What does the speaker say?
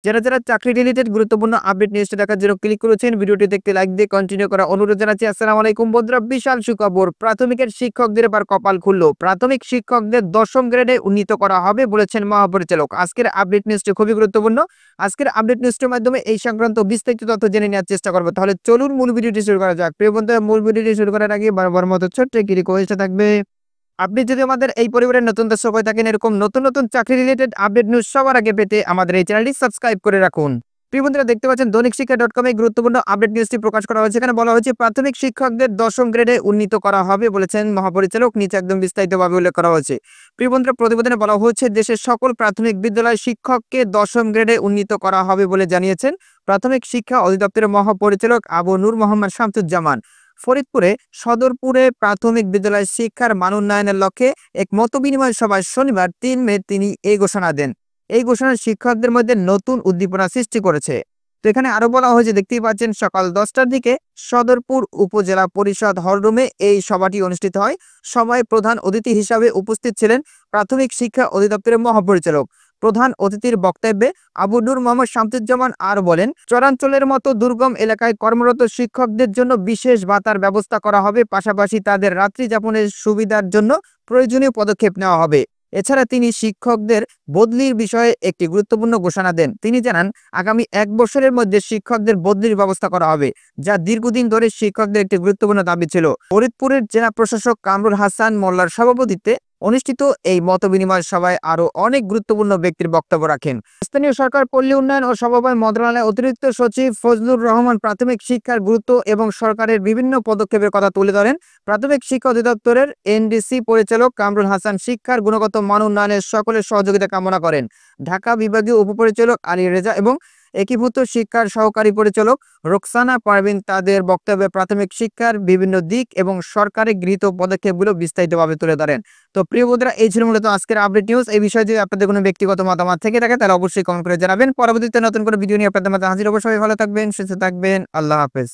যারা চাকরি রিলেটেড গুরুত্বপূর্ণ আপডেট নিউজটা দেখার জন্য ক্লিক করেছেন, ভিডিওটিতে একটি লাইক দিয়ে কন্টিনিউ করা অনুরোধ জানাচ্ছি। আসসালামু আলাইকুম বন্ধুরা, বিশাল সুখবর, প্রাথমিকের শিক্ষকদের এবার কপাল খুললো। প্রাথমিক শিক্ষকদের ১০ম গ্রেডে উন্নীত করা হবে বলেছেন মহাপরিচালক। আজকের আপডেট নিউজটি খুবই গুরুত্বপূর্ণ। আজকের আপডেট নিউজটির মাধ্যমে এই সংক্রান্ত বিস্তারিত তথ্য জেনে নেওয়ার চেষ্টা করবো। তাহলে চলুন মূল ভিডিওটি শুরু করা যাক। প্রিয় বন্ধুরা, মূল ভিডিওটি শুরু করার আগে বারবার মতো ছোট্ট একটি রিকোয়েস্ট থাকবে, আপনি যদি আমাদের এই পরিবারের নতুন দর্শক হয়ে থাকেন, এরকম নতুন চাকরি রিলেটেড আপডেট নিউজ সবার আগে পেতে আমাদের এই চ্যানেলটি সাবস্ক্রাইব করে রাখুন। প্রিয় বন্ধুরা, দেখতে পাচ্ছেন দৈনিক শিক্ষা.com এ গুরুত্বপূর্ণ আপডেট নিউজটি প্রকাশ করা হয়েছে। এখানে বলা হয়েছে প্রাথমিক শিক্ষকদের ১০ম গ্রেডে উন্নীত করা হবে বলেছেন মহাপরিচালক। নিচে একদম বিস্তারিতভাবে উল্লেখ করা হয়েছে। প্রিয় বন্ধুরা, প্রতিবেদনে বলা হয়েছে দেশের সকল প্রাথমিক বিদ্যালয় শিক্ষককে ১০ম গ্রেডে উন্নীত করা হবে বলে জানিয়েছেন প্রাথমিক শিক্ষা অধিদপ্তরের মহাপরিচালক আবু নূর মোহাম্মদ শামসুজ্জামান। ফরিদপুরে সদরপুরে প্রাথমিক বিদ্যালয় শিক্ষার মান উন্নয়নের লক্ষ্যে এক মতবিনিময় সভায় শনিবার ৩ মে তিনি এই ঘোষণা দেন। এই ঘোষণা শিক্ষকদের মধ্যে নতুন উদ্দীপনা সৃষ্টি করেছে। তো এখানে আরো বলা হয়েছে, দেখতেই পাচ্ছেন সকাল ১০টার দিকে সদরপুর উপজেলা পরিষদ হলরুমে এই সভাটি অনুষ্ঠিত হয়। সভায় প্রধান অতিথি হিসাবে উপস্থিত ছিলেন প্রাথমিক শিক্ষা অধিদপ্তরের মহাপরিচালক। প্রধান অতিথির বক্তব্যে আবু নূর মোহাম্মদ শামসুজ্জামান আর বলেন, চরাঞ্চলের মতো দুর্গম এলাকায় কর্মরত শিক্ষকদের জন্য বিশেষ ভাতার ব্যবস্থা করা হবে। পাশাপাশি তাদের রাত্রি যাপনের সুবিধার জন্য প্রয়োজনীয় পদক্ষেপ নেওয়া হবে। এছাড়া তিনি শিক্ষকদের বদলির বিষয়ে একটি গুরুত্বপূর্ণ ঘোষণা দেন। তিনি জানান, আগামী ১ বছরের মধ্যে শিক্ষকদের বদলির ব্যবস্থা করা হবে, যা দীর্ঘদিন ধরে শিক্ষকদের একটি গুরুত্বপূর্ণ দাবি ছিল। ফরিদপুরের জেলা প্রশাসক কামরুল হাসান মোল্লার সভাপতিত্বে অনুষ্ঠিত এই মতবিনিময় সভায় আরো অনেক গুরুত্বপূর্ণ ব্যক্তির বক্তব্য রাখেন। স্থানীয় সরকার, পল্লী উন্নয়ন ও সমবায় মন্ত্রণালয়ের অতিরিক্ত সচিব ফজলুর রহমান প্রাথমিক শিক্ষার গুরুত্ব এবং সরকারের বিভিন্ন পদক্ষেপের কথা তুলে ধরেন। প্রাথমিক শিক্ষা অধিদপ্তরের এনডিসি পরিচালক কামরুল হাসান শিক্ষার গুণগত মান উন্নয়নের সকলের সহযোগিতা কামনা করেন। ঢাকা বিভাগীয় উপপরিচালক আলী রেজা এবং একীভূত শিক্ষার সহকারী পরিচালক রোকসানা পারভিন তাদের বক্তব্যে প্রাথমিক শিক্ষার বিভিন্ন দিক এবং সরকারের গৃহীত পদক্ষেপগুলো বিস্তারিতভাবে তুলে ধরেন। তো প্রিয় বন্ধুরা, এই ছিল মূলত আজকের আপডেট নিউজ। এই বিষয়ে যদি আপনাদের কোনো ব্যক্তিগত মতামত থেকে থাকে তাহলে অবশ্যই কমেন্ট করে জানাবেন। পরবর্তীতে নতুন কোনো ভিডিও নিয়ে আপনাদের মাঝে হাজির হব। সবাই ভালো থাকবেন, সুস্থ থাকবেন। আল্লাহ হাফেজ।